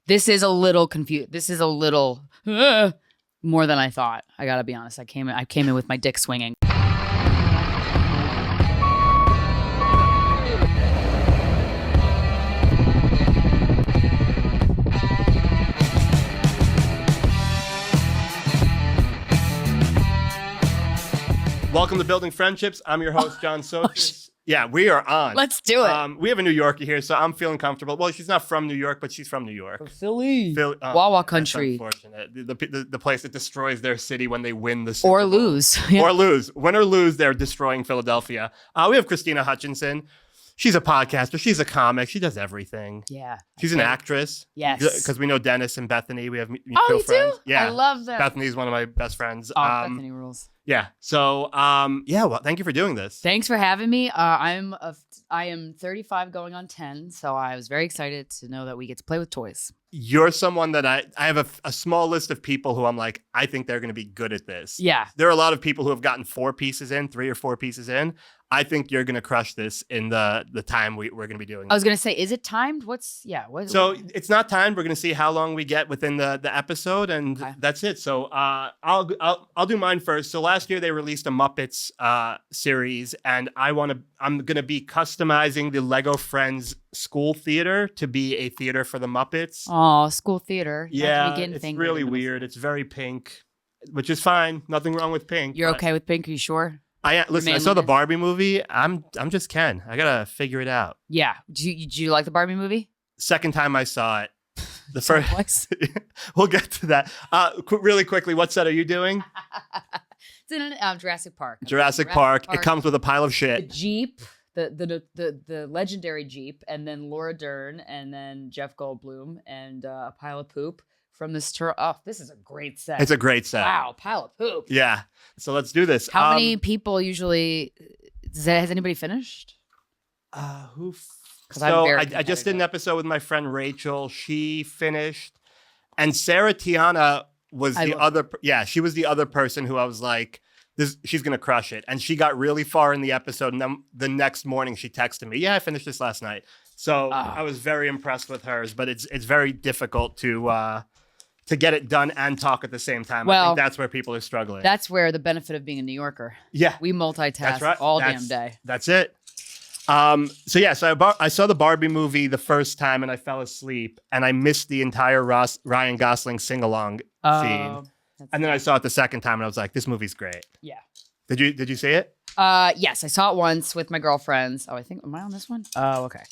This is a little confused. This is a little more than I thought. I gotta be honest. I came in with my dick swinging. Welcome to Building Friendships. I'm your host, John Sotis. Yeah, we are on. Let's do it. We have a New Yorker here, so I'm feeling comfortable. Well, she's not from New York, but she's from New York. From Philly. Wawa country. That's unfortunate. The place that destroys their city when they win the Super Or Bowl. lose. Yeah. Or lose. Win or lose, they're destroying Philadelphia. We have Krystyna Hutchinson. She's a podcaster. She's a comic. She does everything. Yeah. She's an actress. Yes. Because we know Dennis and Bethany. We have mutual you friends. do? Yeah. I love that. Bethany's one of my best friends. Bethany rules. Yeah. So, well, thank you for doing this. Thanks for having me. I am 35 going on 10, so I was very excited to know that we get to play with toys. You're someone that I have a small list of people who I'm like, I think they're going to be good at this. Yeah. There are a lot of people who have gotten 3 or 4 pieces in. I think you're going to crush this in the time we're going to be doing. I was going to say, is it timed? It's not timed. We're going to see how long we get within the episode, and that's it. So I'll do mine first. So last year they released a Muppets series, and I'm going to be customizing the Lego Friends school theater to be a theater for the Muppets. Oh, school theater. Yeah, it's really weird. It's very pink, which is fine. Nothing wrong with pink. You're okay with pink? Are you sure? Listen, I saw the Barbie movie. I'm just Ken. I gotta figure it out. Yeah. Do you like the Barbie movie? Second time I saw it. The first. We'll get to that. Really quickly, what set are you doing? It's in Jurassic Park. Jurassic Park. It comes with a pile of shit. The Jeep, the legendary Jeep, and then Laura Dern, and then Jeff Goldblum, and a pile of poop. From this tour. Oh, this is a great set. It's a great set. Wow, pile of poop. Yeah. So let's do this. How many people usually? Has anybody finished? I just did an episode with my friend Rachel. She finished, and Sarah Tiana was the other. She was the other person who I was like, she's gonna crush it. And she got really far in the episode, and then the next morning she texted me, "Yeah, I finished this last night." So I was very impressed with hers, but it's very difficult to get it done and talk at the same time. I think that's where people are struggling. That's where the benefit of being a New Yorker. Yeah. We multitask all damn day. That's it. So I saw the Barbie movie the first time and I fell asleep and I missed the entire Ryan Gosling sing-along scene. And then I saw it the second time and I was like, this movie's great. Yeah. Did you see it? Yes, I saw it once with my girlfriends. Am I on this one? Oh, okay.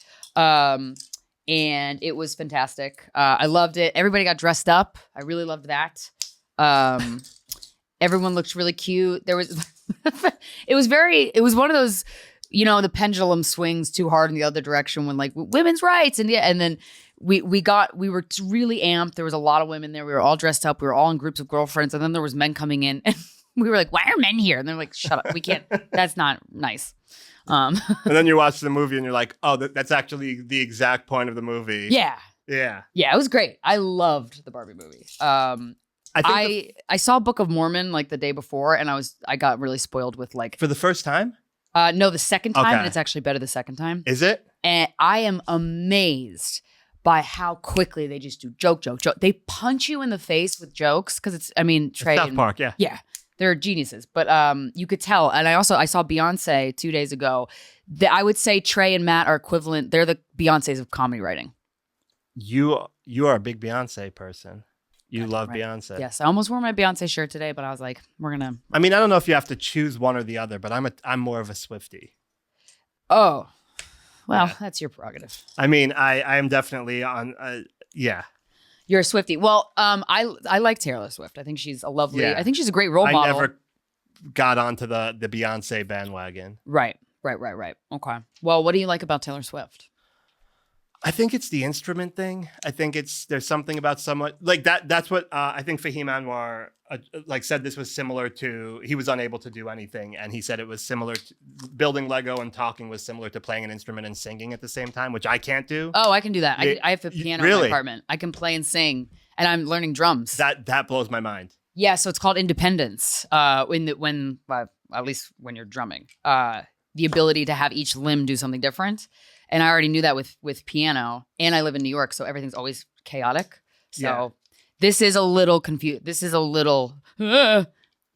And it was fantastic. I loved it. Everybody got dressed up. I really loved that. Everyone looked really cute. There was, it was one of those, the pendulum swings too hard in the other direction when like women's rights and then we were really amped. There was a lot of women there. We were all dressed up. We were all in groups of girlfriends. And then there was men coming in and we were like, why are men here? And they're like, shut up. We can't, that's not nice. And then you watch the movie and you're like, oh, that's actually the exact point of the movie. Yeah. Yeah. Yeah, it was great. I loved the Barbie movie. I saw Book of Mormon like the day before and I got really spoiled with like. For the first time? No, the second time. Okay. And it's actually better the second time. Is it? And I am amazed by how quickly they just do joke. They punch you in the face with jokes because Trey. South Park, yeah. Yeah. They're geniuses, but you could tell. And I saw Beyonce 2 days ago. I would say Trey and Matt are equivalent. They're the Beyoncés of comedy writing. You are a big Beyonce person. You love Beyonce. Yes, I almost wore my Beyonce shirt today, but I was like, we're gonna. I don't know if you have to choose one or the other, but I'm more of a Swiftie. Oh, well, that's your prerogative. I am definitely on. Yeah. You're a Swiftie. Well, I like Taylor Swift. I think she's a lovely. Yeah. I think she's a great role model. I never got onto the Beyonce bandwagon. Right. Okay. Well, what do you like about Taylor Swift? I think it's the instrument thing. I think there's something about someone like that. That's what I think Fahim Anwar said. This was similar to, he was unable to do anything. And he said it was similar to building Lego and talking was similar to playing an instrument and singing at the same time, which I can't do. Oh, I can do that. I have a piano in my apartment. I can play and sing and I'm learning drums. That blows my mind. Yeah. So it's called independence. At least when you're drumming, the ability to have each limb do something different. And I already knew that with piano, and I live in New York, so everything's always chaotic. So this is a little confused. This is a little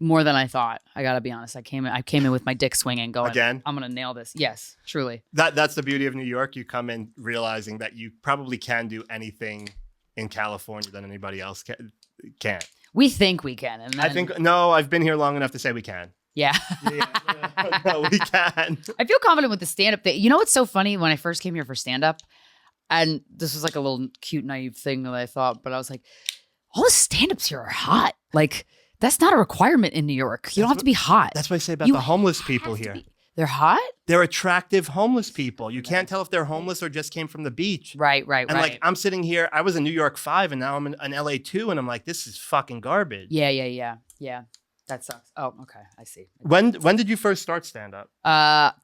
more than I thought. I gotta be honest. I came in with my dick swinging, going, again, I'm gonna nail this. Yes, truly. That's the beauty of New York. You come in realizing that you probably can do anything in California that anybody else can't. We think we can. And then, I think, no, I've been here long enough to say we can. Yeah. No, we can. I feel confident with the stand-up thing. You know what's so funny? When I first came here for stand-up, and this was like a little cute, naive thing that I thought, but I was like, all the stand-ups here are hot. Like, that's not a requirement in New York. You don't have to be hot. That's what I say about the homeless people here. They're hot? They're attractive homeless people. You can't tell if they're homeless or just came from the beach. Right. And like, I'm sitting here, I was in New York 5 and now I'm in LA 2 and I'm like, this is fucking garbage. Yeah. That sucks. Oh, okay. I see. When did you first start stand-up? God,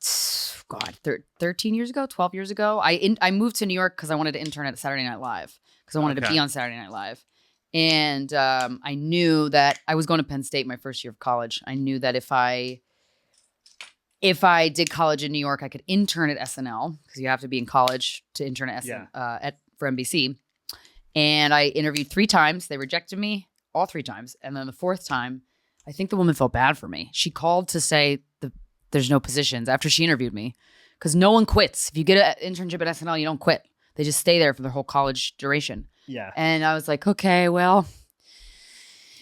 13 years ago, 12 years ago. I moved to New York because I wanted to intern at Saturday Night Live because I wanted to be on Saturday Night Live. And I knew that I was going to Penn State my first year of college. I knew that if I did college in New York, I could intern at SNL because you have to be in college to intern at SNL for NBC. And I interviewed 3 times. They rejected me all 3 times. And then the 4th time, I think the woman felt bad for me. She called to say there's no positions after she interviewed me because no one quits. If you get an internship at SNL, you don't quit. They just stay there for their whole college duration. Yeah. And I was like, okay, well,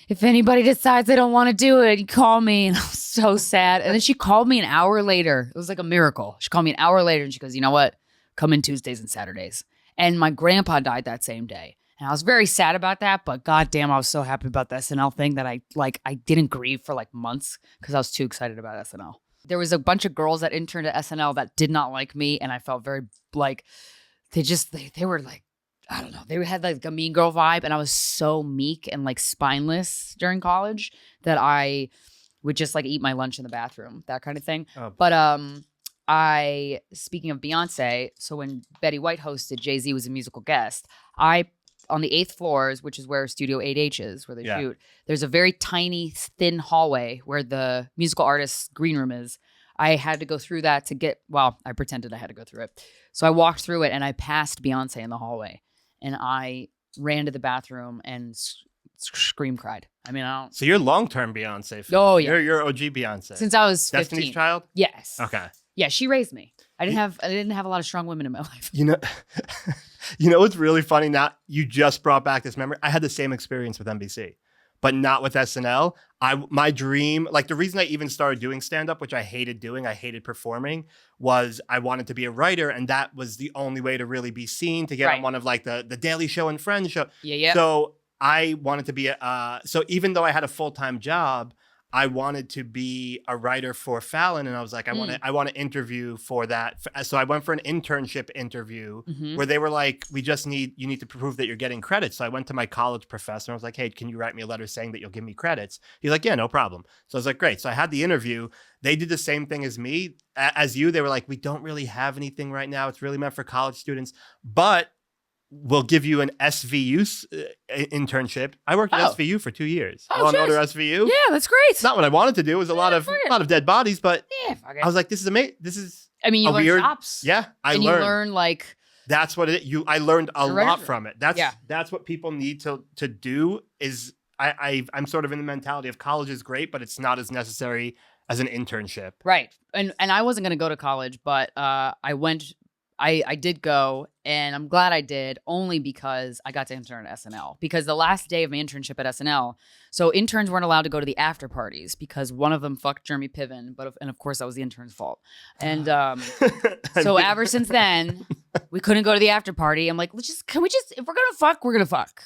if anybody decides they don't want to do it, you call me. And I was so sad. And then she called me an hour later. It was like a miracle. She called me an hour later and she goes, you know what? Come in Tuesdays and Saturdays. And my grandpa died that same day. And I was very sad about that, but goddamn, I was so happy about the SNL thing that I didn't grieve for like months because I was too excited about SNL. There was a bunch of girls that interned at SNL that did not like me, and I felt very like they were like, I don't know, they had like a mean girl vibe, and I was so meek and like spineless during college that I would just like eat my lunch in the bathroom, that kind of thing. Oh. But speaking of Beyonce, so when Betty White hosted, Jay-Z was a musical guest. On the 8th floors, which is where Studio 8H is, where they shoot, there's a very tiny, thin hallway where the musical artist's green room is. I had to go through that I pretended I had to go through it. So I walked through it and I passed Beyonce in the hallway. And I ran to the bathroom and scream cried. I mean, I don't. So you're long-term Beyonce. Oh, yeah. You're OG Beyonce. Since I was 15. Destiny's Child? Yes. Okay. Yeah, she raised me. I didn't have a lot of strong women in my life. You know what's really funny now? You just brought back this memory. I had the same experience with NBC, but not with SNL. My dream, like the reason I even started doing stand-up, which I hated doing, I hated performing, was I wanted to be a writer, and that was the only way to really be seen, to get on one of like the Daily Show and Friends show. Yeah. So I wanted to be so even though I had a full-time job, I wanted to be a writer for Fallon, and I was like, I want to interview for that. So I went for an internship interview where they were like, you need to prove that you're getting credits. So I went to my college professor and I was like, hey, can you write me a letter saying that you'll give me credits? He's like, yeah, no problem. So I was like, great. So I had the interview. They did the same thing as me, as you. They were like, we don't really have anything right now. It's really meant for college students, but we'll give you an SVU internship. I worked at SVU for 2 years. Law and Order SVU. Yeah, that's great. It's not what I wanted to do. It was a lot of dead bodies, but I was like, this is amazing. This is you learn chops. Yeah, you learn like that's what I learned a lot from it. That's what people need to do. Is I'm sort of in the mentality of college is great, but it's not as necessary as an internship. Right. And I wasn't going to go to college, but I went. I did go, and I'm glad I did, only because I got to intern at SNL. Because the last day of my internship at SNL, so interns weren't allowed to go to the after parties because one of them fucked Jeremy Piven, and of course that was the intern's fault. And so ever since then, we couldn't go to the after party. I'm like, if we're gonna fuck, we're gonna fuck.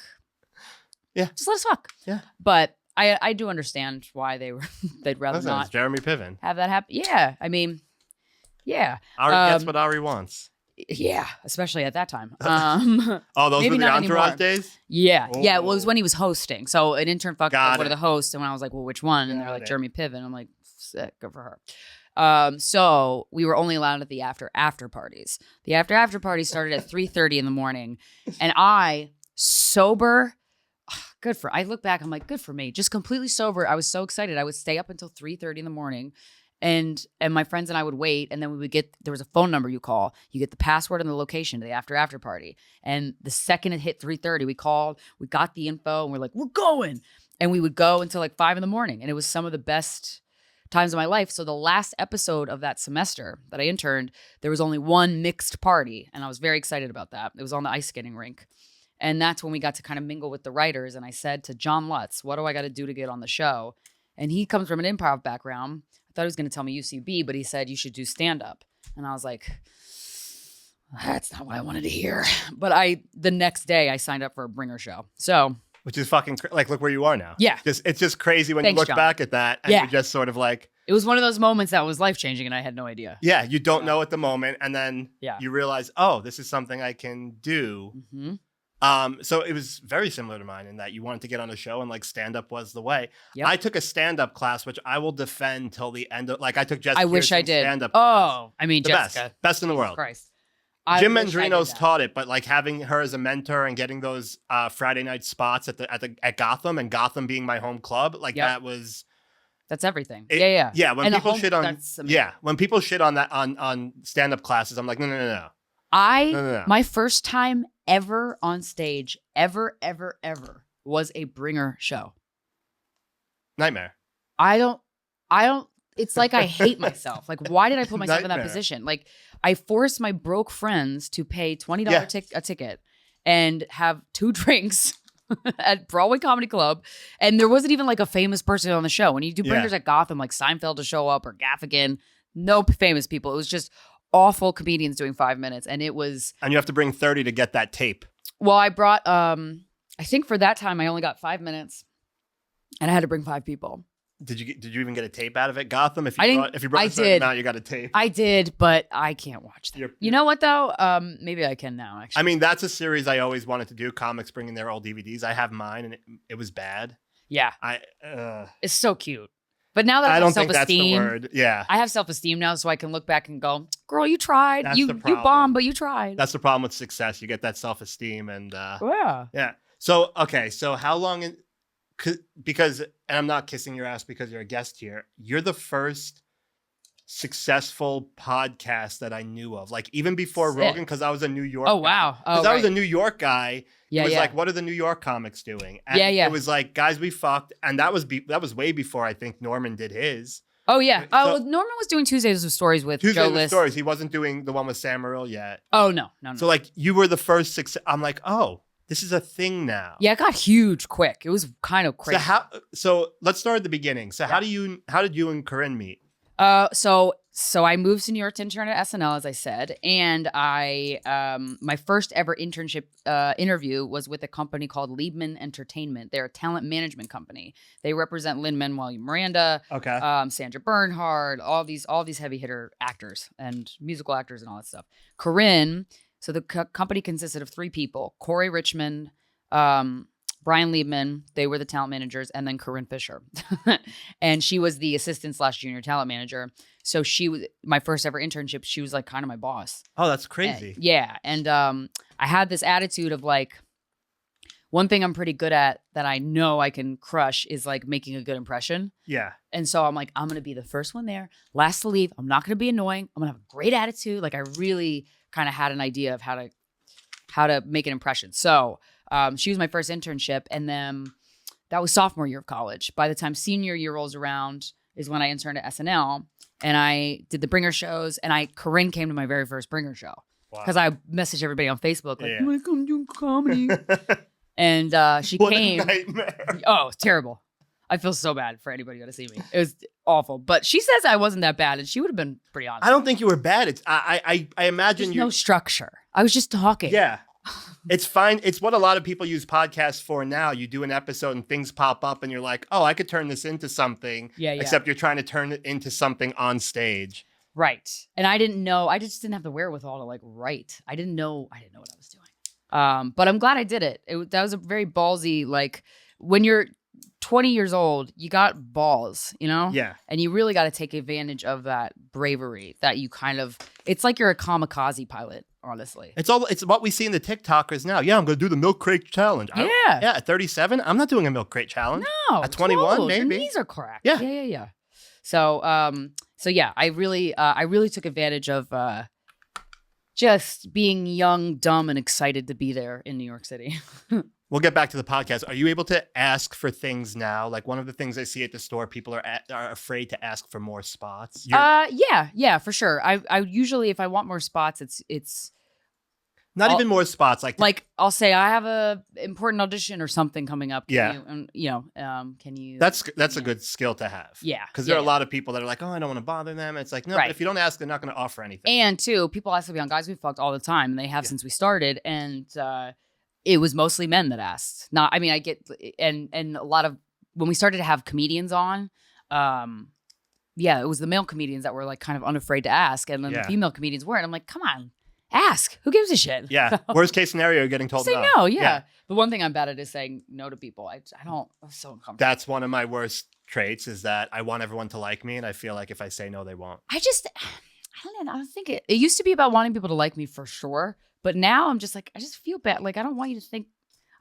Yeah, just let us fuck. Yeah, but I do understand why they'd rather not. Jeremy Piven have that happen. Yeah, I mean, yeah. Ari gets what Ari wants. Yeah, especially at that time. Those were the Entourage days? Yeah. Oh. Yeah, well, it was when he was hosting. So an intern fucked one of the hosts, and when I was like, well, which one? And they're like, Jeremy Piven. I'm like, sick, good for her. So we were only allowed at the after parties. The after parties started at 3:30 in the morning. And I, sober, I look back, I'm like, good for me. Just completely sober. I was so excited. I would stay up until 3:30 in the morning. And my friends and I would wait, and then we would there was a phone number you call. You get the password and the location to the after party. And the second it hit 3:30, we called, we got the info, and we're like, we're going. And we would go until like 5 a.m. And it was some of the best times of my life. So the last episode of that semester that I interned, there was only one mixed party, and I was very excited about that. It was on the ice skating rink. And that's when we got to kind of mingle with the writers. And I said to John Lutz, what do I got to do to get on the show? And he comes from an improv background. I thought he was going to tell me UCB, but he said, you should do stand-up. And I was like, that's not what I wanted to hear. But the next day, I signed up for a bringer show. So... Which is fucking, like, look where you are now. Yeah. It's just crazy when Thanks, you look John. back at that and you're just sort of like... It was one of those moments that was life-changing and I had no idea. Yeah, you don't know at the moment. And then you realize, oh, this is something I can do. Mm-hmm. So it was very similar to mine in that you wanted to get on a show and like stand-up was the way. Yep. I took a stand-up class, which I will defend till the end of... Like I took Jessica. I wish I did. Stand-up class. I mean, the Jessica. Best in the world. Christ. Jim Mendrino's taught it, but like having her as a mentor and getting those Friday night spots at Gotham, and Gotham being my home club, like that's everything. Yeah. When people shit on when people shit on that on stand up classes, I'm like, no. My first time ever on stage, ever, was a bringer show. Nightmare. I don't. It's like I hate myself. Like, why did I put myself in that position? Like, I forced my broke friends to pay $20 a ticket and have 2 drinks at Broadway Comedy Club. And there wasn't even like a famous person on the show. When you do bringers at Gotham, like Seinfeld to show up or Gaffigan, no famous people. It was just awful comedians doing 5 minutes. And it was... And you have to bring 30 to get that tape. Well, I brought... I think for that time, I only got 5 minutes. And I had to bring 5 people. Did you even get a tape out of it, Gotham? If you brought a certain amount, you got a tape. I did, but I can't watch that. You know what though? Maybe I can now. Actually, I mean that's a series I always wanted to do. Comics bringing their old DVDs. I have mine, and it was bad. Yeah, it's so cute. But now that I don't have self-esteem, think that's the word. Yeah, I have self-esteem now, so I can look back and go, "Girl, you tried. You bombed, but you tried." That's the problem with success. You get that self-esteem, and yeah. So how long? Because, and I'm not kissing your ass because you're a guest here, you're the first successful podcast that I knew of. Like even before Rogan, because I was a New York guy. Wow. Because I was a New York guy. It was like, what are the New York comics doing? And it was like, guys, we fucked. And that was way before I think Norman did his. Oh, yeah. Norman was doing Tuesdays with Stories with Joe List. Stories. He wasn't doing the one with Sam Morril yet. Oh, no. So like you were the first success. I'm like, oh. This is a thing now. Yeah, it got huge quick. It was kind of crazy. So let's start at the beginning. So how did you and Corinne meet? So I moved to New York to intern at SNL, as I said, and my first ever internship interview was with a company called Liebman Entertainment. They're a talent management company. They represent Lin-Manuel Miranda, Sandra Bernhard, all these heavy hitter actors and musical actors and all that stuff. Corinne. So the company consisted of 3 people: Corey Richmond, Brian Liebman, they were the talent managers, and then Corinne Fisher. And she was the assistant / junior talent manager. So she was my first ever internship. She was like kind of my boss. Oh, that's crazy. And I had this attitude of like, one thing I'm pretty good at that I know I can crush is like making a good impression. Yeah. And so I'm like, I'm going to be the first one there, last to leave. I'm not going to be annoying. I'm going to have a great attitude. Like I really kind of had an idea of how to make an impression. So she was my first internship. And then that was sophomore year of college. By the time senior year rolls around is when I interned at SNL. And I did the bringer shows. And Corinne came to my very first bringer show. Because I messaged everybody on Facebook like, you want to come do comedy? And she came. Nightmare. Oh, it's terrible. I feel so bad for anybody going to see me. It was awful. But she says I wasn't that bad, and she would have been pretty honest. I don't think you were bad. It's I imagine no structure. I was just talking. Yeah. It's fine. It's what a lot of people use podcasts for now. You do an episode and things pop up and you're like, oh, I could turn this into something. Yeah. Except you're trying to turn it into something on stage. Right. And I didn't know. I just didn't have the wherewithal to like write. I didn't know what I was doing. But I'm glad I did it. That was a very ballsy, like when you're 20 years old, you got balls, you know? Yeah. And you really got to take advantage of that bravery that you it's like you're a kamikaze pilot, honestly. It's what we see in the TikTokers now. Yeah, I'm going to do the milk crate challenge. Yeah. At 37, I'm not doing a milk crate challenge. No. At 21, maybe. Your knees are cracked. Yeah. So, So yeah, I really took advantage of just being young, dumb, and excited to be there in New York City. We'll get back to the podcast. Are you able to ask for things now? Like one of the things I see at the store, people are afraid to ask for more spots. Yeah, for sure. I usually, if I want more spots, it's not even more spots. Like I'll say I have a important audition or something coming up. Can you? That's a good skill to have. Yeah, because there are a lot of people that are like, oh, I don't want to bother them. It's like, no, but if you don't ask, they're not going to offer anything. And two, people ask me on Guys We Fucked all the time, and they have since we started, and it was mostly men that asked. I get and a lot of when we started to have comedians on, it was the male comedians that were like kind of unafraid to ask, and then the female comedians weren't. I'm like, come on, ask. Who gives a shit? Yeah. Worst case scenario, you're getting told say no. Yeah. The one thing I'm bad at is saying no to people. I'm so uncomfortable. That's one of my worst traits is that I want everyone to like me, and I feel like if I say no, they won't. I don't know. I think it used to be about wanting people to like me for sure. But now I'm just like, I just feel bad. Like, I don't want you to think,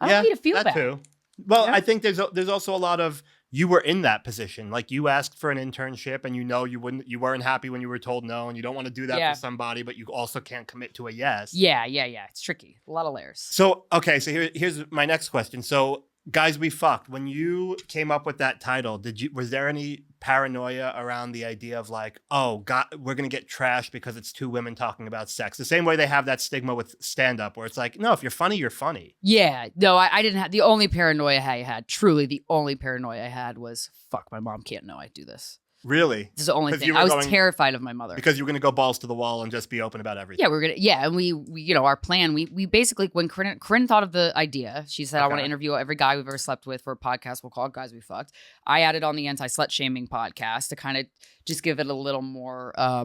I don't want you to feel bad. Too. Well, I think there's also a lot of, you were in that position. Like you asked for an internship and you weren't happy when you were told no, and you don't want to do that for somebody, but you also can't commit to a yes. Yeah. It's tricky. A lot of layers. So, okay. So here's my next question. So Guys We Fucked, when you came up with that title, was there any paranoia around the idea of like, oh God, we're going to get trashed because it's two women talking about sex? The same way they have that stigma with stand-up where it's like, no, if you're funny, you're funny. Yeah. No, I didn't have, the only paranoia I had, truly the only paranoia I had was, fuck, my mom can't know I do this. Really? This is the only thing. I was terrified of my mother. Because you were going to go balls to the wall and just be open about everything. Yeah, and we our plan, we basically, when Corinne thought of the idea, she said, I want to interview every guy we've ever slept with for a podcast. We'll call it Guys We Fucked. I added on the anti-slut shaming podcast to kind of just give it a little more, I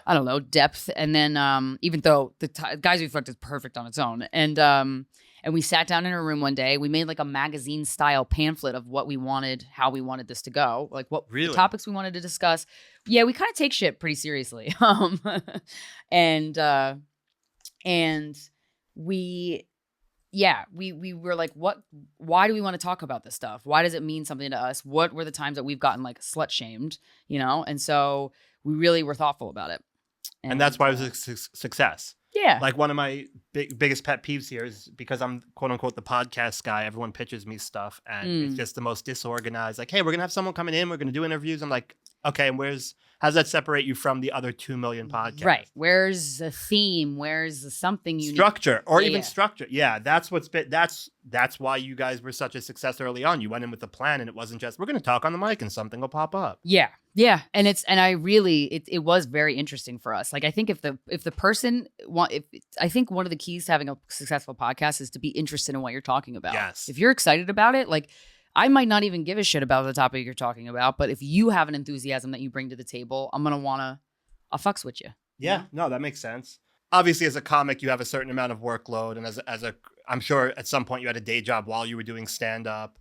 don't know, depth. And then even though Guys We Fucked is perfect on its own. And we sat down in her room one day. We made like a magazine style pamphlet of what we wanted, how we wanted this to go, like what the topics we wanted to discuss. Yeah, we kind of take shit pretty seriously. And we were like, why do we want to talk about this stuff? Why does it mean something to us? What were the times that we've gotten like slut shamed, And so we really were thoughtful about it. And that's why it was a success. Yeah. Like one of my biggest pet peeves here is because I'm quote unquote the podcast guy, everyone pitches me stuff and it's just the most disorganized. Like, hey, we're going to have someone coming in. We're going to do interviews. I'm like, okay, and how's that separate you from the other 2 million podcasts? Right. Where's the theme? Where's the something you structure need? Or even structure. Yeah, that's that's why you guys were such a success early on. You went in with a plan and it wasn't just, we're going to talk on the mic and something will pop up. Yeah. Yeah. And it was very interesting for us. Like, I think if the person I think one of the keys to having a successful podcast is to be interested in what you're talking about. Yes. If you're excited about it, like, I might not even give a shit about the topic you're talking about, but if you have an enthusiasm that you bring to the table, I'll fucks with you. Yeah, no, that makes sense. Obviously, as a comic, you have a certain amount of workload, and I'm sure at some point you had a day job while you were doing stand-up.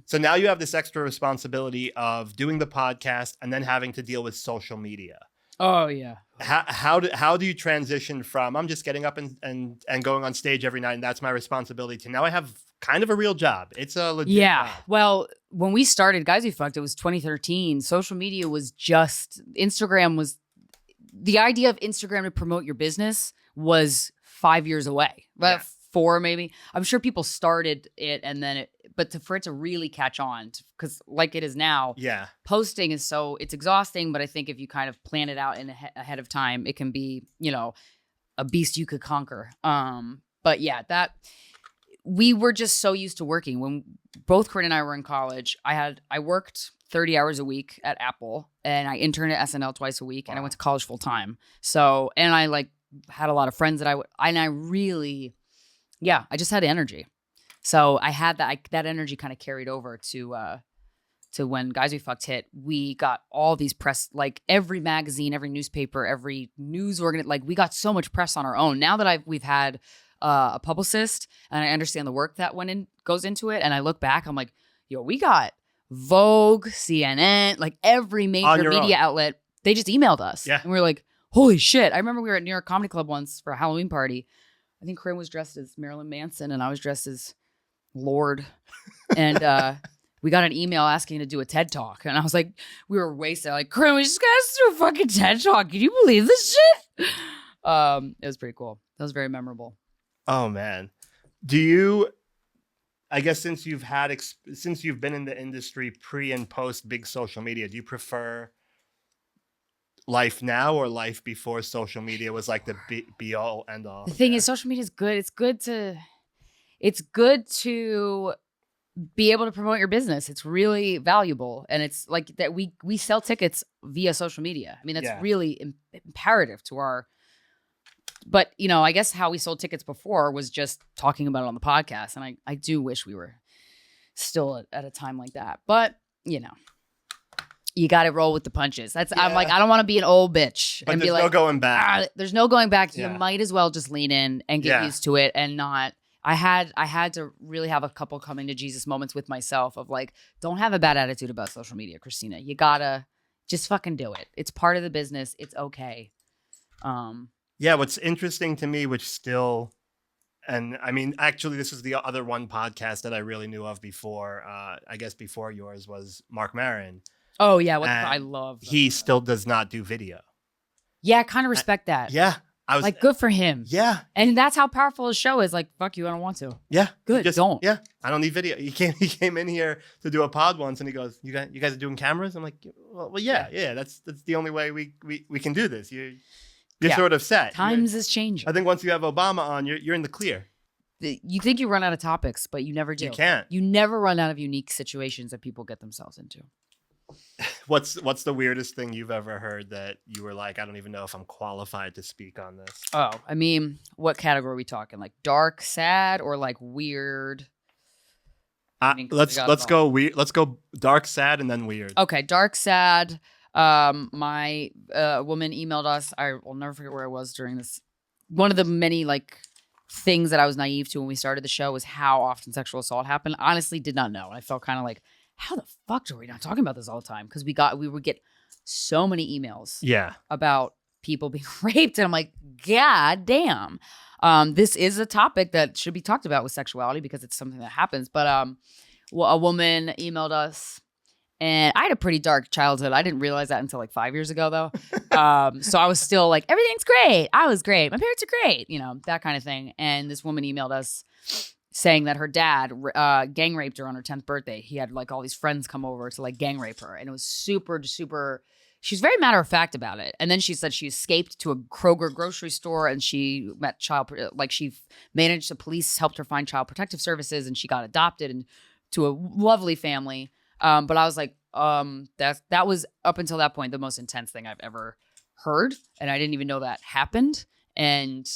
So now you have this extra responsibility of doing the podcast and then having to deal with social media. Oh yeah. How do you transition from I'm just getting up and going on stage every night and that's my responsibility to now I have kind of a real job? It's a legit job. Well, when we started Guys We Fucked, it was 2013. Social media was Instagram was the idea of Instagram to promote your business was 5 years away. 4 maybe. I'm sure people started it and then for it to really catch on, because like it is now, posting is it's exhausting. But I think if you kind of plan it out ahead of time, it can be, a beast you could conquer. But yeah, that we were just so used to working. When both Corinne and I were in college, I worked 30 hours a week at Apple and I interned at SNL twice a week and I went to college full time. So, and I like had a lot of friends that I just had energy. So I had that energy kind of carried over to when Guys We Fucked hit. We got all these press, like every magazine, every newspaper, every news organ. Like we got so much press on our own. Now that we've had a publicist and I understand the work that goes into it, and I look back, I'm like, yo, we got Vogue, CNN, like every major media outlet. They just emailed us, and we were like, holy shit! I remember we were at New York Comedy Club once for a Halloween party. I think Corinne was dressed as Marilyn Manson and I was dressed as Lord. And we got an email asking to do a TED Talk. And I was like, we were wasted. Like, Corinne, we just got to do a fucking TED Talk. Can you believe this shit? It was pretty cool. That was very memorable. Oh, man. Do you, I guess since you've been in the industry pre and post big social media, do you prefer life now or life before social media was like the be all end all? The thing is, social media is good. It's good to be able to promote your business. It's really valuable. And it's like that we sell tickets via social media. I mean, that's really imperative to our, but you know, I guess how we sold tickets before was just talking about it on the podcast. And I do wish we were still at a time like that, but you know, you got to roll with the punches. I'm like, I don't want to be an old bitch but and be like, no going back. There's no going back. You might as well just lean in and get used to it and not. I had to really have a couple coming to Jesus moments with myself of like, don't have a bad attitude about social media, Krystyna. You gotta just fucking do it. It's part of the business. It's okay. Yeah, what's interesting to me, which still, and I mean, actually, this is the other one podcast that I really knew of before, I guess before yours, was Mark Maron. Oh, yeah. I love that. He still does not do video. Yeah, I kind of respect that. Yeah. I was like, good for him. Yeah. And that's how powerful his show is. Like, fuck you, I don't want to. Yeah. Good, don't. Yeah, I don't need video. He came in here to do a pod once and he goes, you guys are doing cameras? I'm like, well yeah. That's the only way we can do this. You're sort of set. Times is changing. I think once you have Obama on, you're in the clear. You think you run out of topics, but you never do. You can't. You never run out of unique situations that people get themselves into. What's the weirdest thing you've ever heard that you were like, I don't even know if I'm qualified to speak on this? Oh, I mean, what category are we talking? Like dark, sad, or like weird? Let's go weird. Let's go dark, sad, and then weird. Okay, dark, sad. My woman emailed us. I will never forget where I was during this. One of the many like things that I was naive to when we started the show was how often sexual assault happened. Honestly, did not know. I felt kind of like, how the fuck are we not talking about this all the time? Because we would get so many emails about people being raped. And I'm like, God damn. This is a topic that should be talked about with sexuality because it's something that happens. But a woman emailed us and I had a pretty dark childhood. I didn't realize that until like 5 years ago though. So I was still like, everything's great. I was great. My parents are great. You know, that kind of thing. And this woman emailed us saying that her dad gang raped her on her 10th birthday. He had like all these friends come over to like gang rape her. And it was super, super, she's very matter of fact about it. And then she said she escaped to a Kroger grocery store and she met she managed, the police helped her find child protective services and she got adopted and to a lovely family. But I was like, that was up until that point, the most intense thing I've ever heard. And I didn't even know that happened. And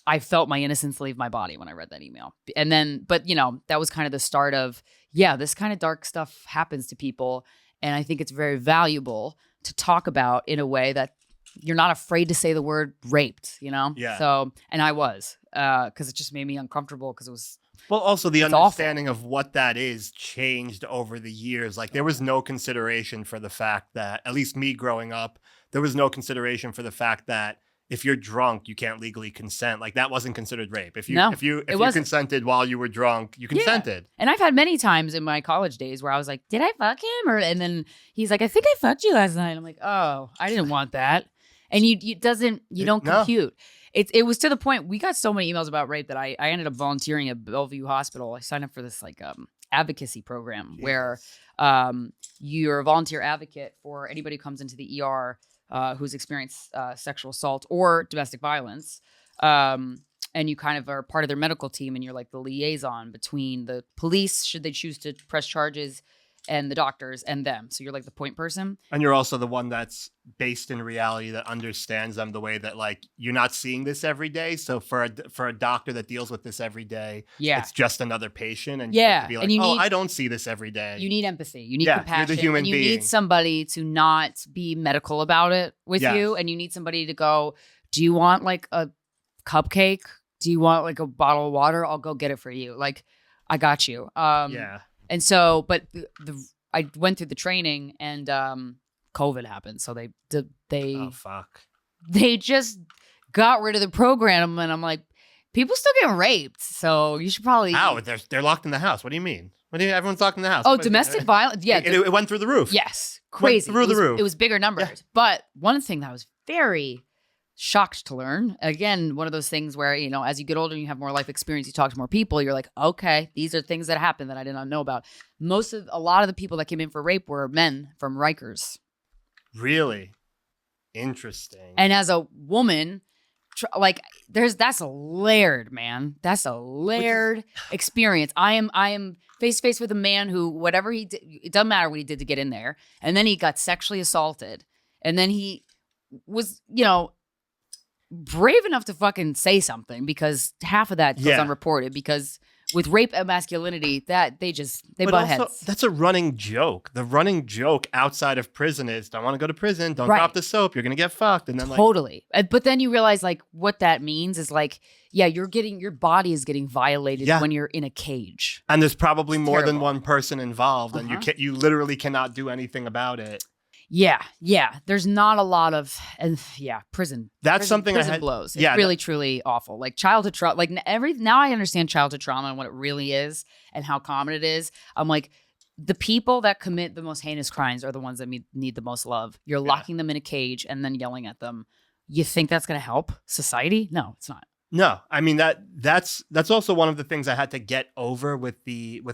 I felt my innocence leave my body when I read that email. And then, but you know, that was kind of the start of, this kind of dark stuff happens to people. And I think it's very valuable to talk about in a way that you're not afraid to say the word raped, you know? Yeah. So, and I was, because it just made me uncomfortable because it was. Well, also the understanding of what that is changed over the years. Like there was no consideration for the fact that, at least me growing up, there was no consideration for the fact that if you're drunk, you can't legally consent. Like that wasn't considered rape. If you consented while you were drunk, you consented. Yeah. And I've had many times in my college days where I was like, "Did I fuck him?" And then he's like, "I think I fucked you last night." I'm like, "Oh, I didn't want that." And you don't compute. It was to the point we got so many emails about rape that I ended up volunteering at Bellevue Hospital. I signed up for this like advocacy program where you're a volunteer advocate for anybody who comes into the ER. Who's experienced sexual assault or domestic violence. And you kind of are part of their medical team and you're like the liaison between the police, should they choose to press charges, and the doctors and them. So you're like the point person. And you're also the one that's based in reality that understands them the way that like you're not seeing this every day. So for a doctor that deals with this every day, it's just another patient. And you have to be like, I don't see this every day. You need empathy. You need compassion. You're the human being. You need somebody to not be medical about it with you. And you need somebody to go, do you want like a cupcake? Do you want like a bottle of water? I'll go get it for you. Like, I got you. And so, but I went through the training and COVID happened. So they oh fuck. They just got rid of the program and I'm like, People still get raped, so you should probably. Ow, they're locked in the house. What do you mean? Everyone's locked in the house? Oh, domestic violence. Yeah, it went through the roof. Yes, crazy. Went through the roof. It was bigger numbers. Yeah. But one thing that I was very shocked to learn, again, one of those things where, as you get older and you have more life experience, you talk to more people, you're like, okay, these are things that happen that I did not know about. A lot of the people that came in for rape were men from Rikers. Really? Interesting. And as a woman, that's a layered, man. That's a layered experience. I am face to face with a man who, whatever he did, it doesn't matter what he did to get in there. And then he got sexually assaulted. And then he was, brave enough to fucking say something, because half of that goes unreported, because with rape and masculinity, that they butt heads. That's a running joke. The running joke outside of prison is, don't want to go to prison, don't drop the soap, you're gonna get fucked. And then totally. But then you realize what that means is your body is getting violated when you're in a cage. And there's probably more than one person involved, and you literally cannot do anything about it. Yeah. There's not a lot of, prison. That's something prison blows. It's really, truly awful. Like childhood trauma. Now I understand childhood trauma and what it really is and how common it is. I'm like, the people that commit the most heinous crimes are the ones that need the most love. You're locking them in a cage and then yelling at them. You think that's going to help society? No, it's not. No, I mean that's also one of the things I had to get over with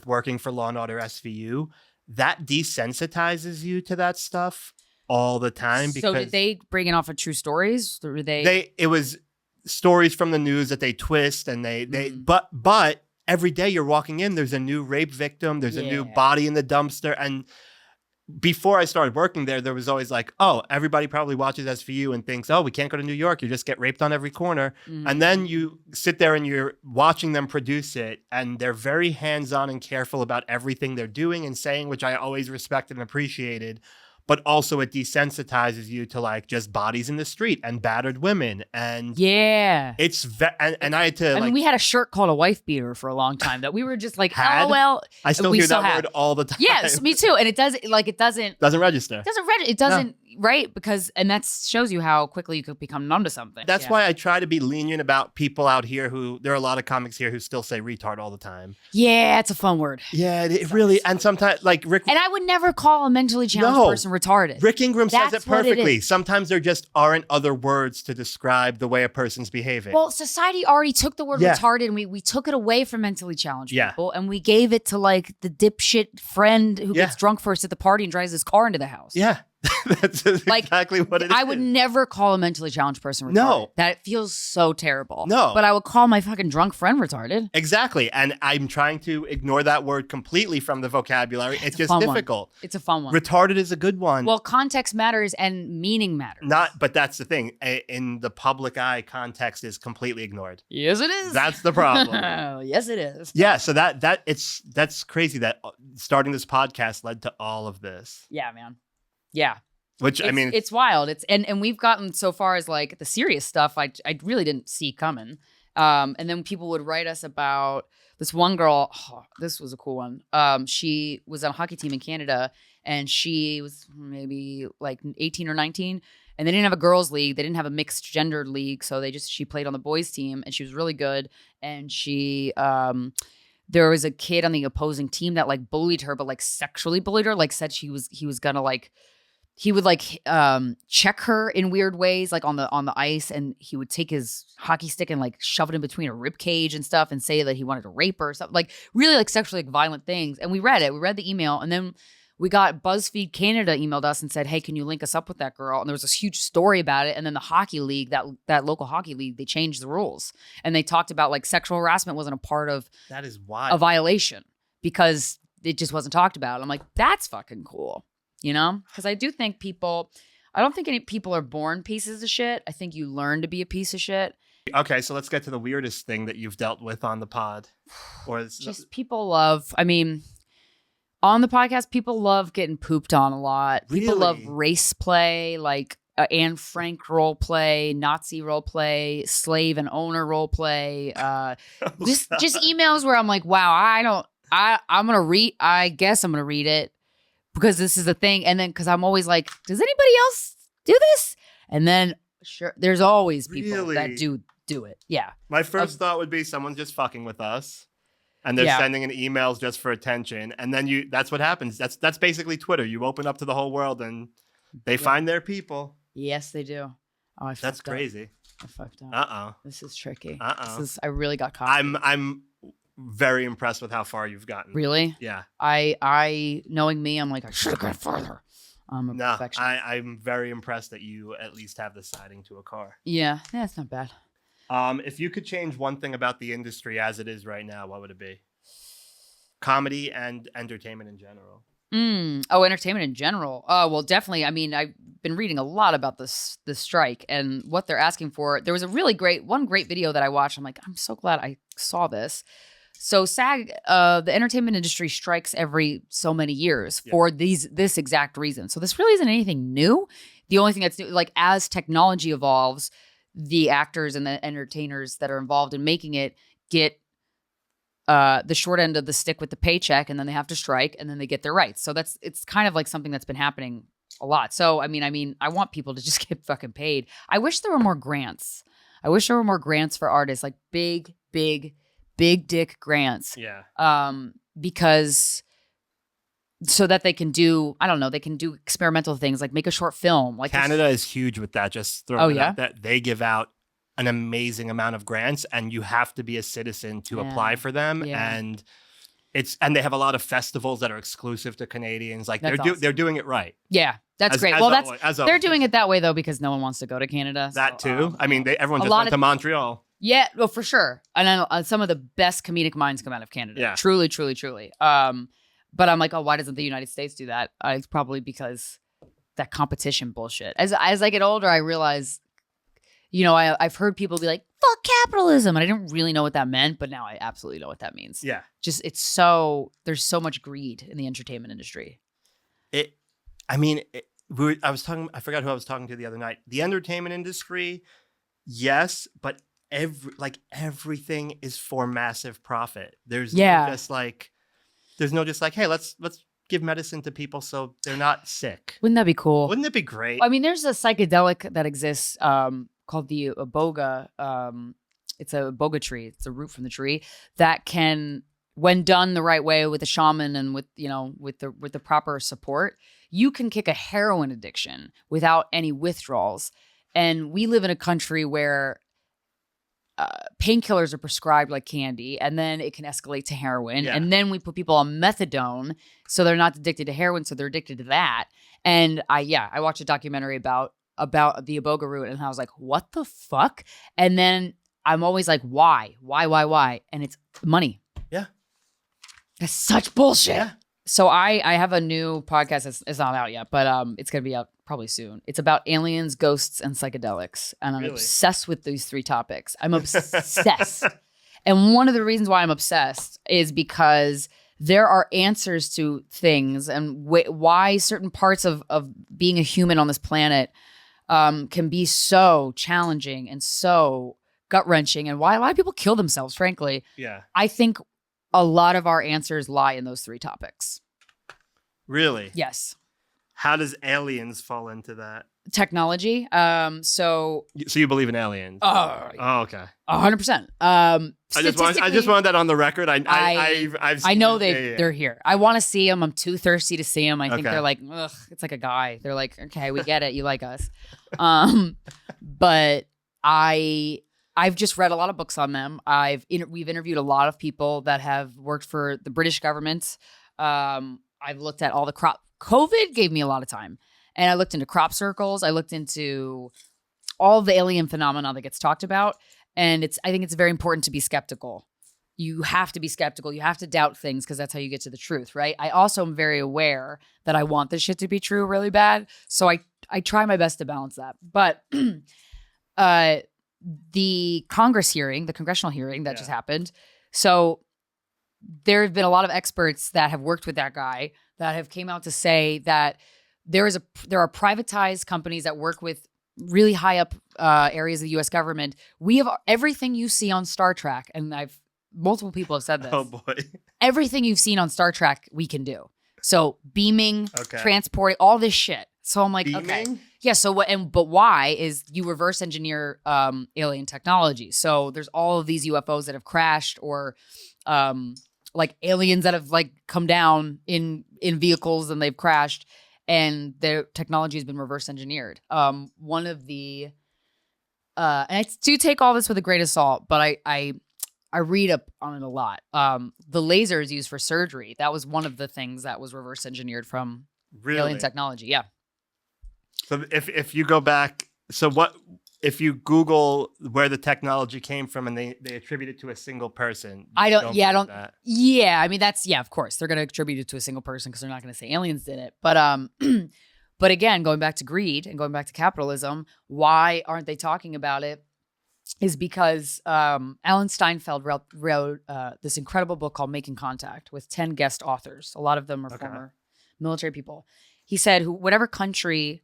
working for Law and Order SVU. That desensitizes you to that stuff all the time. Because so did they bring it off of true stories? Or it was stories from the news that they twist, and but every day you're walking in, there's a new rape victim, there's a new body in the dumpster. And before I started working there was always like, oh, everybody probably watches SVU and thinks, oh, we can't go to New York, you just get raped on every corner. Mm-hmm. And then you sit there and you're watching them produce it, and they're very hands-on and careful about everything they're doing and saying, which I always respected and appreciated. But also it desensitizes you to just bodies in the street and battered women. And it's and I had to. I mean, we had a shirt called a wife beater for a long time that we were just like, LOL. I still hear that word all the time. Yes, me too. And it doesn't register. It doesn't right? Because, and that shows you how quickly you could become numb to something. That's why I try to be lenient about people out here there are a lot of comics here who still say retard all the time. Yeah, it's a fun word. Yeah, it really, and sometimes Rick. And I would never call a mentally challenged person retarded. Rick Ingraham says it perfectly. Sometimes there just aren't other words to describe the way a person's behaving. Well, society already took the word retarded, and we took it away from mentally challenged people, and we gave it to the dipshit friend who gets drunk first at the party and drives his car into the house. Yeah. That's exactly what it is. I would never call a mentally challenged person retarded. No. That feels so terrible. No. But I would call my fucking drunk friend retarded. Exactly. And I'm trying to ignore that word completely from the vocabulary. It's just difficult. It's a fun one. Retarded is a good one. Well, context matters and meaning matters. But that's the thing. In the public eye, context is completely ignored. Yes, it is. That's the problem. Yes, it is. Yeah. So that's crazy that starting this podcast led to all of this. Yeah, man. Yeah. It's wild. And we've gotten so far as the serious stuff I really didn't see coming. And then people would write us about this one girl. Oh, this was a cool one. She was on a hockey team in Canada, and she was maybe 18 or 19. And they didn't have a girls' league. They didn't have a mixed gender league. So she played on the boys' team, and she was really good. And she there was a kid on the opposing team that bullied her, but sexually bullied her. Said he was gonna he would check her in weird ways, on the ice, and he would take his hockey stick and shove it in between her rib cage and stuff, and say that he wanted to rape her or something, really sexually violent things. And we read it. We read the email, and then we got BuzzFeed Canada emailed us and said, "Hey, can you link us up with that girl?" And there was this huge story about it. And then the hockey league, that local hockey league, they changed the rules, and they talked about sexual harassment wasn't a part of that is wild. A violation because it just wasn't talked about. I'm like, that's fucking cool. Because I do think I don't think any people are born pieces of shit. I think you learn to be a piece of shit. Okay, so let's get to the weirdest thing that you've dealt with on the pod. People love, on the podcast, people love getting pooped on a lot. Really? People love race play, Anne Frank role play, Nazi role play, slave and owner role play. Just emails where I'm like, wow, I'm going to read, I guess I'm going to read it. Because this is a thing. And then, because I'm always like, does anybody else do this? And then, sure, there's always people that do do it. Yeah. My first thought would be someone just fucking with us. And they're sending in emails just for attention. And then that's what happens. That's basically Twitter. You open up to the whole world and they find their people. Yes, they do. Oh, that's crazy. I fucked up. This is tricky. I really got caught. I'm very impressed with how far you've gotten. Really? Yeah. I knowing me, I'm like, I should have gone farther. I'm a perfectionist. I'm very impressed that you at least have the siding to a car. Yeah, it's not bad. If you could change one thing about the industry as it is right now, what would it be? Comedy and entertainment in general. Entertainment in general. Well, definitely. I mean, I've been reading a lot about this strike and what they're asking for. There was a really great video that I watched. I'm like, I'm so glad I saw this. So SAG, the entertainment industry strikes every so many years for this exact reason. So this really isn't anything new. The only thing that's new, like as technology evolves, the actors and the entertainers that are involved in making it get the short end of the stick with the paycheck, and then they have to strike, and then they get their rights. So it's kind of like something that's been happening a lot. So I mean, I want people to just get fucking paid. I wish there were more grants. I wish there were more grants for artists, like big dick grants. Yeah. Because so that they can do, I don't know, they can do experimental things like make a short film. Like Canada is huge with that. Just throw it out that they give out an amazing amount of grants, and you have to be a citizen to apply for them. Yeah. And they have a lot of festivals that are exclusive to Canadians. Like they're doing it right. Yeah, that's great. Well, they're doing it that way though because no one wants to go to Canada. That too. I mean, everyone just went to Montreal. Yeah, well, for sure. And then some of the best comedic minds come out of Canada. Yeah. Truly. But I'm like, why doesn't the United States do that? It's probably because that competition bullshit. As I get older, I realize, I've heard people be like, fuck capitalism. And I didn't really know what that meant, but now I absolutely know what that means. Yeah. Just, there's so much greed in the entertainment industry. I forgot who I was talking to the other night. The entertainment industry, yes, but everything is for massive profit. There's no just like, hey, let's give medicine to people so they're not sick. Wouldn't that be cool? Wouldn't it be great? I mean, there's a psychedelic that exists called the iboga. It's a iboga tree. It's a root from the tree that can, when done the right way with a shaman and with the proper support, you can kick a heroin addiction without any withdrawals. And we live in a country where painkillers are prescribed like candy, and then it can escalate to heroin. And then we put people on methadone so they're not addicted to heroin, so they're addicted to that. And I watched a documentary about the iboga root, and I was like, what the fuck? And then I'm always like, why? And it's money. Yeah. That's such bullshit. Yeah. So I have a new podcast. It's not out yet, but it's going to be out probably soon. It's about aliens, ghosts, and psychedelics. And I'm obsessed with these three topics. I'm obsessed. And one of the reasons why I'm obsessed is because there are answers to things and why certain parts of being a human on this planet can be so challenging and so gut-wrenching, and why a lot of people kill themselves, frankly. Yeah. I think a lot of our answers lie in those three topics. Really? Yes. How does aliens fall into that? Technology. So you believe in aliens? Oh, okay. 100%. I just wanted that on the record. I know they're here. I want to see them. I'm too thirsty to see them. I think they're like, ugh, it's like a guy. They're like, okay, we get it. You like us. But I've just read a lot of books on them. We've interviewed a lot of people that have worked for the British government. I've looked at all the COVID gave me a lot of time. And I looked into crop circles. I looked into all the alien phenomena that gets talked about. And I think it's very important to be skeptical. You have to be skeptical. You have to doubt things because that's how you get to the truth, right? I also am very aware that I want this shit to be true really bad. So I try my best to balance that. But the congressional hearing that just happened. So there have been a lot of experts that have worked with that guy that have came out to say that there are privatized companies that work with really high up areas of the U.S. government. We have everything you see on Star Trek, and multiple people have said this. Oh boy! Everything you've seen on Star Trek, we can do. So beaming, transporting, all this shit. So I'm like, Beaming? okay. Yeah, so but why is you reverse engineer alien technology? So there's all of these UFOs that have crashed or like aliens that have like come down in vehicles and they've crashed and their technology has been reverse engineered. One of the and I do take all this with a grain of salt, but I read up on it a lot. The lasers used for surgery, that was one of the things that was reverse engineered from alien technology. Yeah. So if you go back, so what if you Google where the technology came from and they attribute it to a single person? I don't. Yeah, I mean of course they're going to attribute it to a single person because they're not going to say aliens did it. But but again, going back to greed and going back to capitalism, why aren't they talking about it? Is because Alan Steinfeld wrote this incredible book called Making Contact with 10 guest authors. A lot of them are former military people. He said, whatever country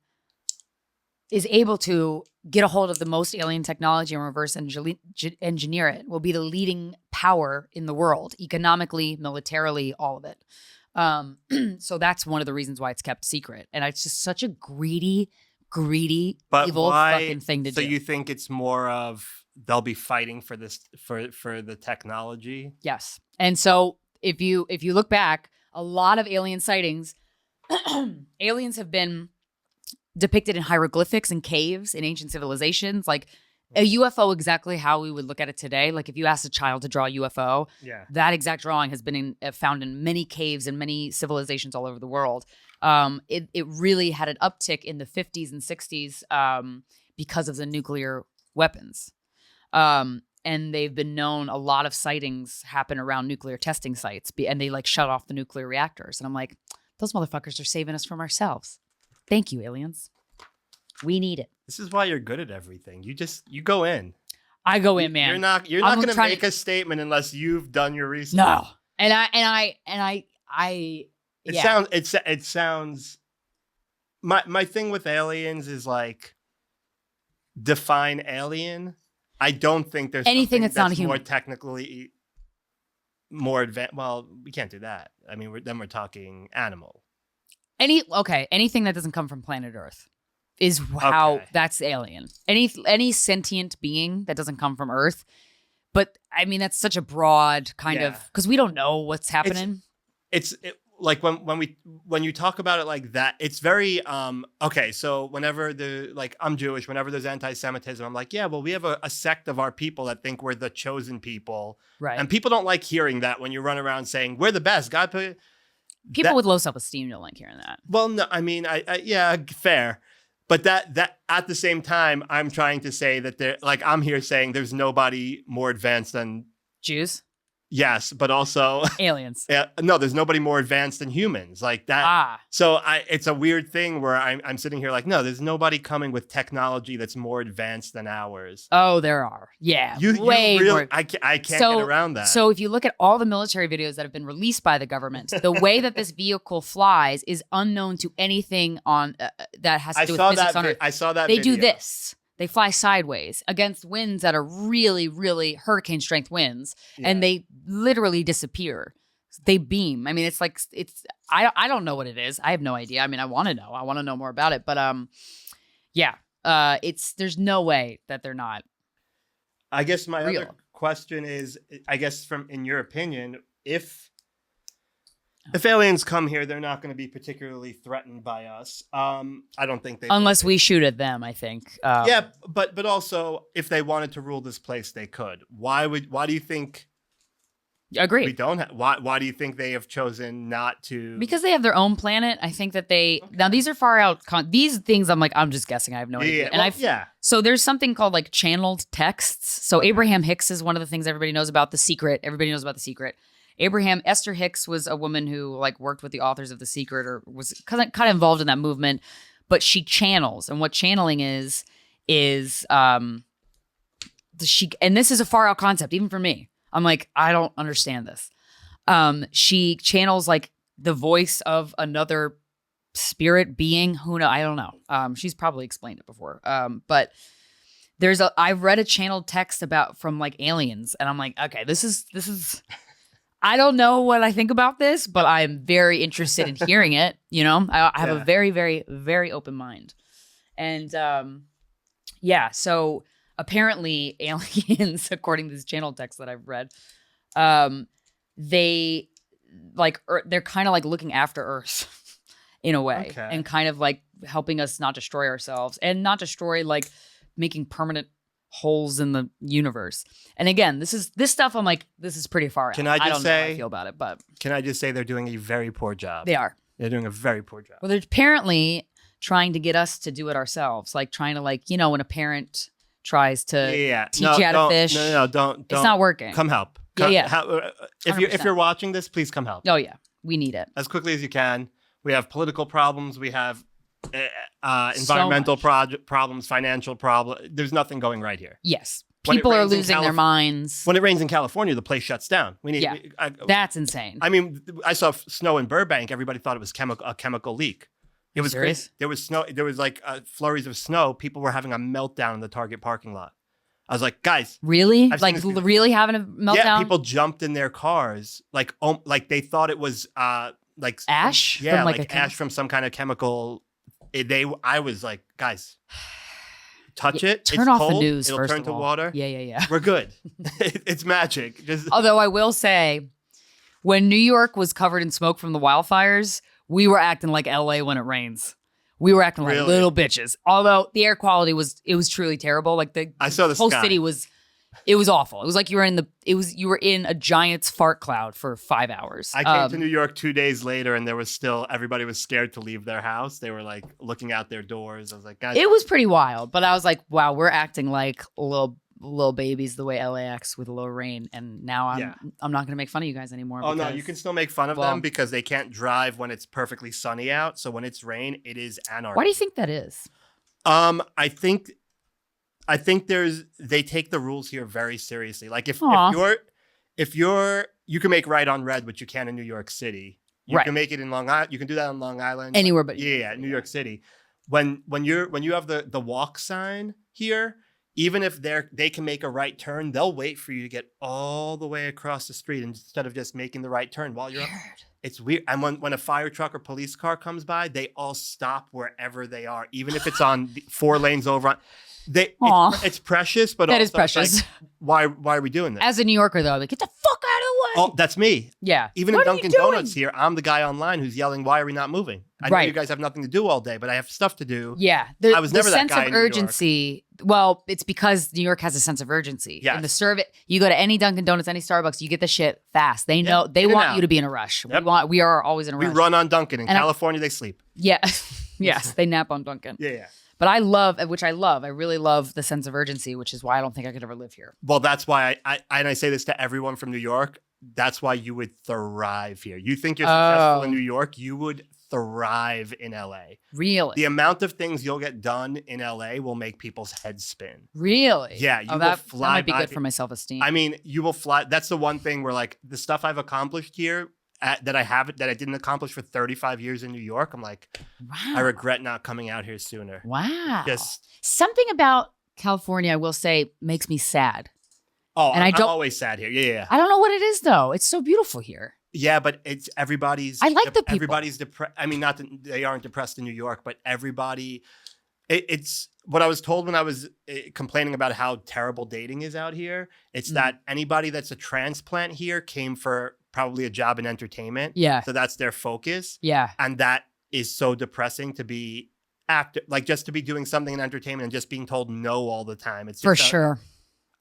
is able to get a hold of the most alien technology and reverse engineer it will be the leading power in the world, economically, militarily, all of it. So that's one of the reasons why it's kept secret. And it's just such a greedy, evil fucking thing to do. So you think it's more of they'll be fighting for this for the technology? Yes. And so if you look back, a lot of alien sightings, aliens have been depicted in hieroglyphics and caves in ancient civilizations, like a UFO exactly how we would look at it today. Like if you asked a child to draw a UFO, that exact drawing has been found in many caves and many civilizations all over the world. It really had an uptick in the 50s and 60s because of the nuclear weapons. And they've been known, a lot of sightings happen around nuclear testing sites and they like shut off the nuclear reactors. And I'm like, those motherfuckers are saving us from ourselves. Thank you, aliens. We need it. This is why you're good at everything. You go in. I go in, man. You're not going to make a statement unless you've done your research. No. It sounds my thing with aliens is like define alien. I don't think there's anything that's not more human. Technically more advanced. Well, we can't do that. I mean, we're talking animal. Anything that doesn't come from planet Earth is how that's alien. Any sentient being that doesn't come from Earth, but I mean that's such a broad kind of because we don't know what's happening. It's like when you talk about it like that, it's very okay. So whenever I'm Jewish, whenever there's anti-Semitism, I'm like, yeah, well, we have a sect of our people that think we're the chosen people, right? And people don't like hearing that when you run around saying we're the best. God put. People with low self-esteem don't like hearing that. Well, no, I mean, yeah, fair. But that at the same time, I'm trying to say that I'm here saying there's nobody more advanced than Jews. Yes, but also aliens. No, there's nobody more advanced than humans like that. So it's a weird thing where I'm sitting here like, no, there's nobody coming with technology that's more advanced than ours. Oh, there are. Yeah, way more. I can't get around that. So if you look at all the military videos that have been released by the government, the way that this vehicle flies is unknown to anything on that has to do with physics on Earth. I saw that. They do this. They fly sideways against winds that are really, really hurricane strength winds, and they literally disappear. They beam. I mean, I don't know what it is. I have no idea. I mean, I want to know. I want to know more about it. But there's no way that they're not. I guess my real. other question is, in your opinion, if aliens come here, they're not going to be particularly threatened by us. I don't think they unless we shoot at them. I think. Yeah, but also if they wanted to rule this place, they could. Why do you think? Agreed. We don't. Why do you think they have chosen not to? Because they have their own planet. I think that now these are far out. These things I'm just guessing. I have no idea. And So there's something called like channeled texts. So Abraham Hicks is one of the things everybody knows about. The Secret. Everybody knows about The Secret. Esther Hicks was a woman who like worked with the authors of The Secret or was kind of involved in that movement, but she channels. And what channeling is and this is a far out concept, even for me. I'm like, I don't understand this. She channels like the voice of another spirit being who know. I don't know. She's probably explained it before. But I've read a channeled text from like aliens and I'm like, okay, this is I don't know what I think about this, but I'm very interested in hearing it. You know, I have a very, very, very open mind. And so apparently aliens, according to this channel text that I've read, they they're kind of like looking after Earth in a way, and kind of like helping us not destroy ourselves and not destroy, like making permanent holes in the universe. And again, this stuff I'm like, this is pretty far out. Can I just don't say know how I feel about it, but can I just say they're doing a very poor job? They are. They're doing a very poor job. Well, they're apparently trying to get us to do it ourselves, like trying to, like, you know, when a parent tries to teach you how to fish. No, don't. It's not working. Come help. If you're watching this, please come help. Oh yeah, we need it as quickly as you can. We have political problems. We have environmental problems, financial problems. There's nothing going right here. Yes. People are losing their minds. When it rains in California, the place shuts down. That's insane. I mean, I saw snow in Burbank. Everybody thought it was a chemical leak. It was serious? There was snow. There was like flurries of snow. People were having a meltdown in the Target parking lot. I was like, guys, really? Like really having a meltdown? Yeah, people jumped in their cars like they thought it was like ash. Yeah, like ash from some kind of chemical. I was like, guys, touch it. Turn off the news. It'll turn to water. Yeah. We're good. It's magic. Although I will say, when New York was covered in smoke from the wildfires, we were acting like LA when it rains. We were acting like little bitches. Although the air quality was truly terrible. Like I saw the whole sky. City was awful. It was like you were in a giant's fart cloud for 5 hours. I came to New York 2 days later, and there was still everybody was scared to leave their house. They were like looking out their doors. I was like, guys, it was pretty wild. But I was like, wow, we're acting like little babies the way LA acts with a little rain, and now I'm not going to make fun of you guys anymore. Oh no, you can still make fun of them because they can't drive when it's perfectly sunny out. So when it's rain, it is anarchy. Why do you think that is? I think they take the rules here very seriously. Like if you're you can make right on red, which you can in New York City. You can make it in Long Island. You can do that in Long Island. Anywhere but New York City. When you have the walk sign here, even if they can make a right turn, they'll wait for you to get all the way across the street instead of just making the right turn while you're up. It's weird. And when a fire truck or police car comes by, they all stop wherever they are, even if it's on 4 lanes over. It's precious, but that is precious. Like, why are we doing this? As a New Yorker, though, I'm like, get the fuck out of the way. Oh, that's me. Yeah. Even in Dunkin' Donuts here, I'm the guy online who's yelling, "Why are we not moving?" I know you guys have nothing to do all day, but I have stuff to do. Yeah. I was never that guy. The sense of urgency. Well, it's because New York has a sense of urgency. Yes. In the service, you go to any Dunkin' Donuts, any Starbucks, you get the shit fast. They know they want you to be in a rush. Yep. We are always in a rush. We run on Dunkin'. In California, they sleep. Yeah. Yes, they nap on Dunkin'. Yeah. But I really love the sense of urgency, which is why I don't think I could ever live here. Well, that's why I say this to everyone from New York. That's why you would thrive here. You think you're successful in New York, you would thrive in LA. Really? The amount of things you'll get done in LA will make people's heads spin. Really? Yeah. You will fly. That might be good for my self-esteem. I mean, you will fly. That's the one thing where, like, the stuff I've accomplished here that I didn't accomplish for 35 years in New York, I'm like, wow. I regret not coming out here sooner. Wow. Just something about California, I will say, makes me sad. Oh, and I'm always sad here. Yeah. I don't know what it is, though. It's so beautiful here. Yeah, but it's everybody's. I like the people. Everybody's depressed. I mean, not that they aren't depressed in New York, but everybody. It's what I was told when I was complaining about how terrible dating is out here. It's that anybody that's a transplant here came for probably a job in entertainment. Yeah. So that's their focus. Yeah. And that is so depressing to be just to be doing something in entertainment and just being told no all the time. It's just for sure.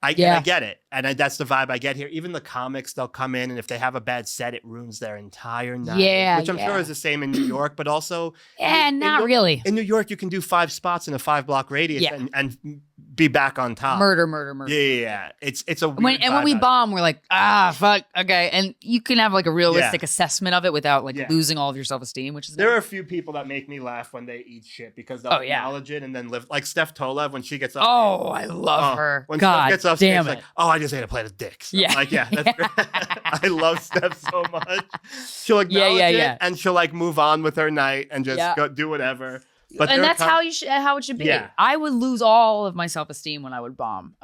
I get it. And that's the vibe I get here. Even the comics, they'll come in, and if they have a bad set, it ruins their entire night. Yeah. Which I'm sure is the same in New York, but also. Not really. In New York, you can do 5 spots in a 5-block radius and be back on top. Murder. Yeah. It's a weird when we bomb, we're like, fuck, okay. And you can have like a realistic assessment of it without losing all of your self-esteem, which is There are a few people that make me laugh when they eat shit because they'll acknowledge it and then live. Like Steph Tolev, when she gets up. Oh, I love her. When God Steph gets up, damn she's it. like, I just ate a plate of dicks. Yeah. I'm like, that's great. I love Steph so much. She'll acknowledge it and she'll like move on with her night and just go do whatever. But and that's how it should be. Yeah. I would lose all of my self-esteem when I would bomb,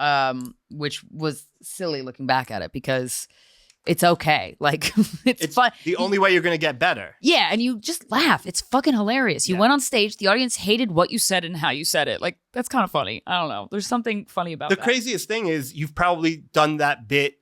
which was silly looking back at it because it's okay. Like it's fun. The only way you're going to get better. Yeah, and you just laugh. It's fucking hilarious. You went on stage, the audience hated what you said and how you said it. Like, that's kind of funny. I don't know. There's something funny about that. The craziest thing is you've probably done that bit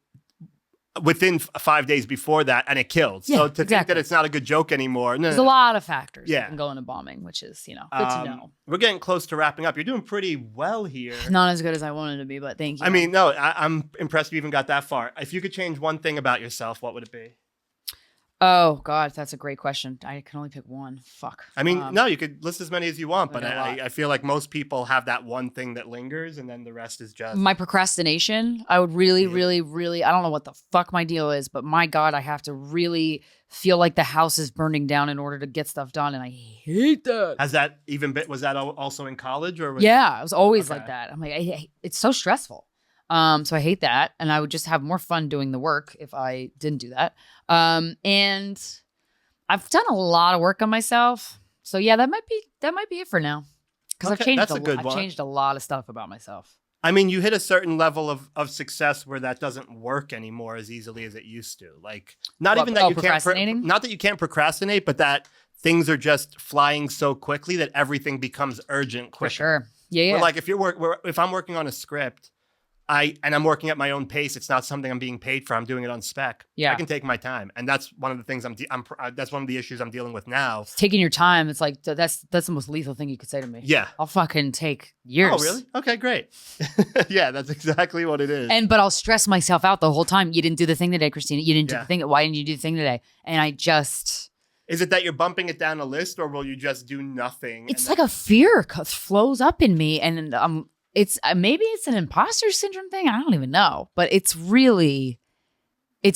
within 5 days before that, and it killed. So to think that it's not a good joke anymore. There's a lot of factors that can go into bombing, which is, good to know. We're getting close to wrapping up. You're doing pretty well here. Not as good as I wanted to be, but thank you. I mean, no, I'm impressed you even got that far. If you could change one thing about yourself, what would it be? Oh, God, that's a great question. I can only pick one. Fuck. I mean, no, you could list as many as you want, but I feel like most people have that one thing that lingers, and then the rest is just... My procrastination. I would really, I don't know what the fuck my deal is, but my God, I have to really feel like the house is burning down in order to get stuff done, and I hate that. Has that even been... Was that also in college? Or Yeah, it was always like that. I'm like, it's so stressful. So I hate that. And I would just have more fun doing the work if I didn't do that. And I've done a lot of work on myself. So yeah, that might be it for now. Because I've changed a lot of stuff about myself. I mean, you hit a certain level of success where that doesn't work anymore as easily as it used to. Like, not even that you can't, not that you can't procrastinate, but that things are just flying so quickly that everything becomes urgent quicker. For sure. Yeah. Where, like if I'm working on a script, I'm working at my own pace. It's not something I'm being paid for. I'm doing it on spec. Yeah, I can take my time, and that's one of the things that's one of the issues I'm dealing with now. It's taking your time. It's like that's the most lethal thing you could say to me. Yeah, I'll fucking take years. Oh, really? Okay, great. Yeah, that's exactly what it is. But I'll stress myself out the whole time. You didn't do the thing today, Krystyna. You didn't do the thing. Why didn't you do the thing today? And I just. Is it that you're bumping it down a list, or will you just do nothing? It's like a fear flows up in me, and it's maybe it's an imposter syndrome thing. I don't even know, but it's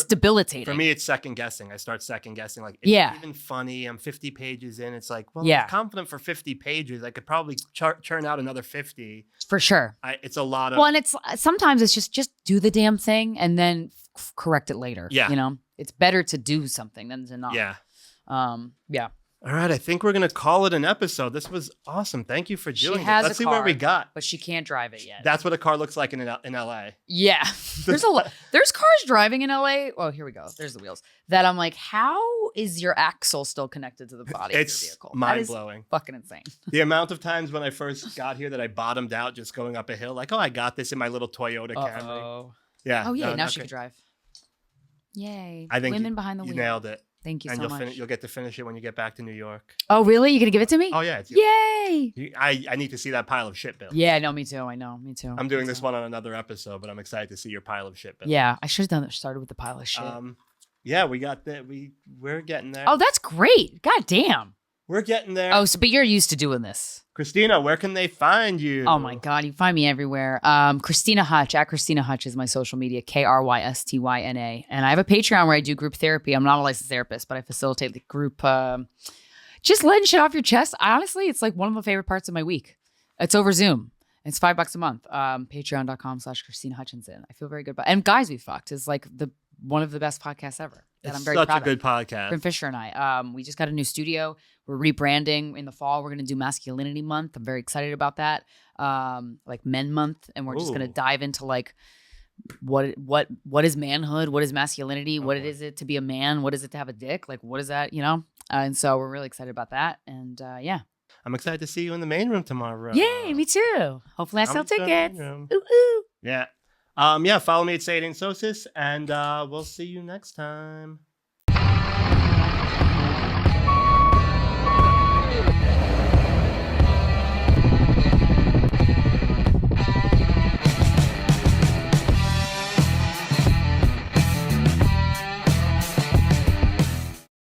debilitating. For me, it's second guessing. I start second guessing. Like, is it even funny? I'm 50 pages in. It's like, well, I'm confident for 50 pages. I could probably churn out another 50. For sure. It's a lot of. Well, and it's sometimes it's just do the damn thing and then correct it later. Yeah. It's better to do something than to not. Yeah. Yeah. All right, I think we're going to call it an episode. This was awesome. Thank you for doing it. Let's see where we got. But she can't drive it yet. That's what a car looks like in LA. Yeah. There's cars driving in LA. Oh, here we go. There's the wheels. That I'm like, how is your axle still connected to the body of your vehicle? It's mind-blowing. Fucking insane. The amount of times when I first got here that I bottomed out just going up a hill, like, oh, I got this in my little Toyota Camry. Yeah. Oh, yeah. Now she can drive. Yay. I think women behind the wheel. You nailed it. Thank you so much. You'll get to finish it when you get back to New York. Oh, really? You're going to give it to me? Oh, yeah. Yay! I need to see that pile of shit, Bill. Yeah, no, me too. I know. Me too. I'm doing this one on another episode, but I'm excited to see your pile of shit, Bill. Yeah, I should have started with the pile of shit. Yeah, we got that. We're getting there. Oh, that's great. God damn. We're getting there. Oh, but you're used to doing this. Krystyna, where can they find you? Oh my God, you find me everywhere. Krystyna Hutch, at Krystyna Hutch is my social media, KRYSTYNA. And I have a Patreon where I do group therapy. I'm not a licensed therapist, but I facilitate the group, just letting shit off your chest. Honestly, it's like one of my favorite parts of my week. It's over Zoom. It's $5 a month. Patreon.com/Krystyna Hutchinson. I feel very good about it. And Guys We Fucked is like one of the best podcasts ever. That I'm very proud of. Such a good podcast. Bryn Fisher and I. We just got a new studio. We're rebranding in the fall. We're going to do Masculinity Month. I'm very excited about that. Like Men Month, and we're just going to dive into like what is manhood? What is masculinity? What is it to be a man? What is it to have a dick? Like what is that? And so we're really excited about that. And yeah. I'm excited to see you in the main room tomorrow. Yay, me too. Hopefully I sell tickets. Ooh, ooh. Yeah. Yeah, follow me at Say It Ain't Sosis, and we'll see you next time.